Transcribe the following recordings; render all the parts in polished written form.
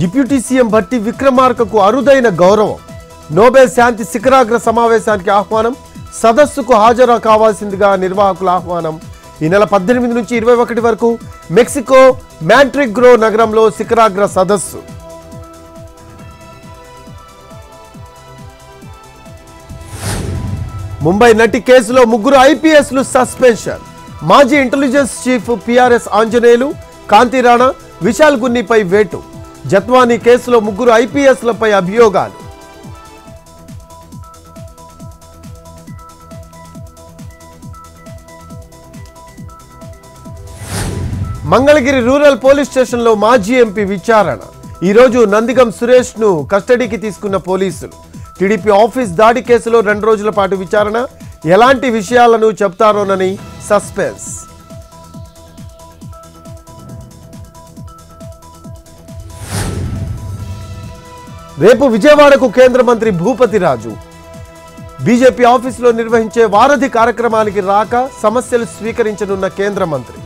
Deputy CM Bhatti విక్రమార్కకు అరుదైన గౌరవం. Nobel శాంతి శిఖరాగ్ర సమావేశానికి ఆహ్వానం. సదస్సుకు హాజరు కావాల్సిందిగా నిర్వాహకుల ఆహ్వానం. ఈ నెల 18 నుంచి 21 వరకు మెక్సికో మాంట్రిగ్రో నగరంలో శిఖరాగ్ర సదస్సు. ముంబై నటి కేసులో 3 ఐపీఎస్లు సస్పెన్షన్. మాజీ ఇంటెలిజెన్స్ చీఫ్ పిఆర్ఎస్ ఆంజనేయులు, కాంతి రాణా, విశాల్ గున్నిపై వేటు. జత్వానీ కేసులో 3 ఐపీఎస్లపై అభియోగాలు. మంగళగిరి రూరల్ పోలీస్ స్టేషన్లో మాజీ ఎంపీ విచారణ. ఈరోజు నందిగం సురేష్ ను కస్టడీకి తీసుకున్న పోలీసులు. టీడీపీ ఆఫీస్ దాడి కేసులో 2 రోజుల పాటు విచారణ. ఎలాంటి విషయాలను చెప్తారోనని సస్పెన్స్. రేపు విజయవాడకు కేంద్ర మంత్రి భూపతి రాజు. బీజేపీ ఆఫీసులో నిర్వహించే వారధి కార్యక్రమానికి రాక సమస్యలు స్వీకరించనున్న కేంద్ర మంత్రి.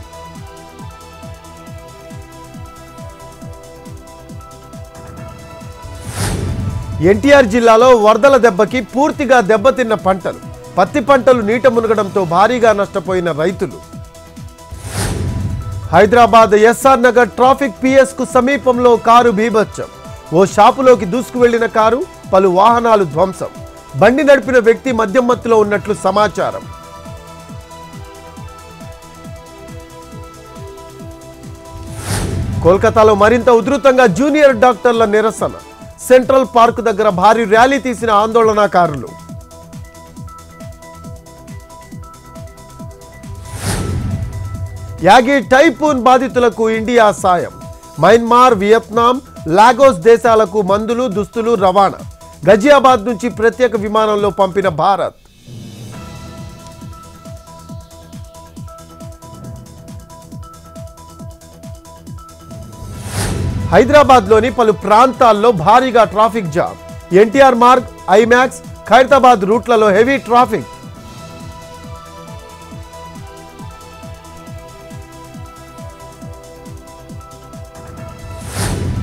ఎన్టీఆర్ జిల్లాలో వరదల దెబ్బకి పూర్తిగా దెబ్బతిన్న పంటలు. పత్తి పంటలు నీట మునగడంతో భారీగా నష్టపోయిన రైతులు. Hyderabad SR Nagar traffic PS కు సమీపంలో కారు బీభత్సం. ఓ షాపులోకి దూసుకు వెళ్లిన కారు, పలు వాహనాలు ధ్వంసం. బండి నడిపిన వ్యక్తి మద్యం మత్తులో ఉన్నట్లు సమాచారం. కోల్కతాలో మరింత ఉధృతంగా జూనియర్ డాక్టర్ల నిరసన. సెంట్రల్ పార్క్ దగ్గర భారీ ర్యాలీ తీసిన ఆందోళనకారులు. యాగి టైఫూన్ బాధితులకు ఇండియా సాయం. మయన్మార్, వియత్నాం, లాగోస్ దేశాలకు మందులు, దుస్తులు రవాణా. గజియాబాద్ నుంచి ప్రత్యేక విమానంలో పంపిన భారత్. హైదరాబాద్లోని పలు ప్రాంతాల్లో భారీగా traffic jam. NTR Marg, IMAX, Khairatabad రూట్లలో హెవీ ట్రాఫిక్.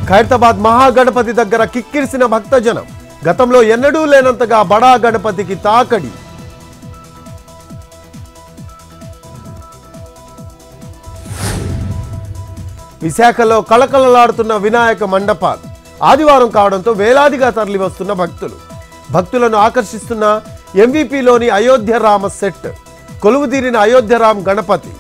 ఖైరతాబాద్ మహాగణపతి దగ్గర కిక్కిరిసిన భక్తజనం. గతంలో ఎన్నడూ లేనంతగా బడా గణపతికి తాకడి. విశాఖలో కళకళలాడుతున్న వినాయక మండపాలు. ఆదివారం కావడంతో వేలాదిగా తరలి వస్తున్న భక్తులను ఆకర్షిస్తున్న ఎంవీపీలోని అయోధ్య రామ సెట్. కొలువుదీరిన అయోధ్య రామ్ గణపతి.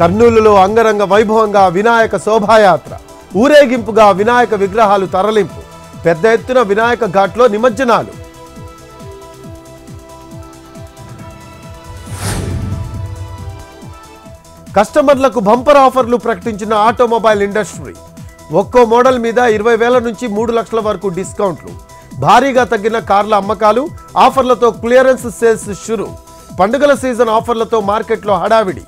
కర్నూలులో అంగరంగ వైభవంగా వినాయక శోభాయాత్ర. ఊరేగింపుగా వినాయక విగ్రహాలు తరలింపు. పెద్ద ఎత్తున వినాయక ఘాట్లో నిమజ్జనాలు. కస్టమర్లకు బంపర్ ఆఫర్లు ప్రకటించిన ఆటోమొబైల్ ఇండస్ట్రీ. ఒక్కో మోడల్ మీద 20,000 నుంచి 3 లక్షల వరకు డిస్కౌంట్లు. భారీగా తగ్గిన కార్ల అమ్మకాలు. ఆఫర్లతో క్లియరెన్స్ సేల్స్ షురు. పండుగల సీజన్ ఆఫర్లతో మార్కెట్లో హడావిడి.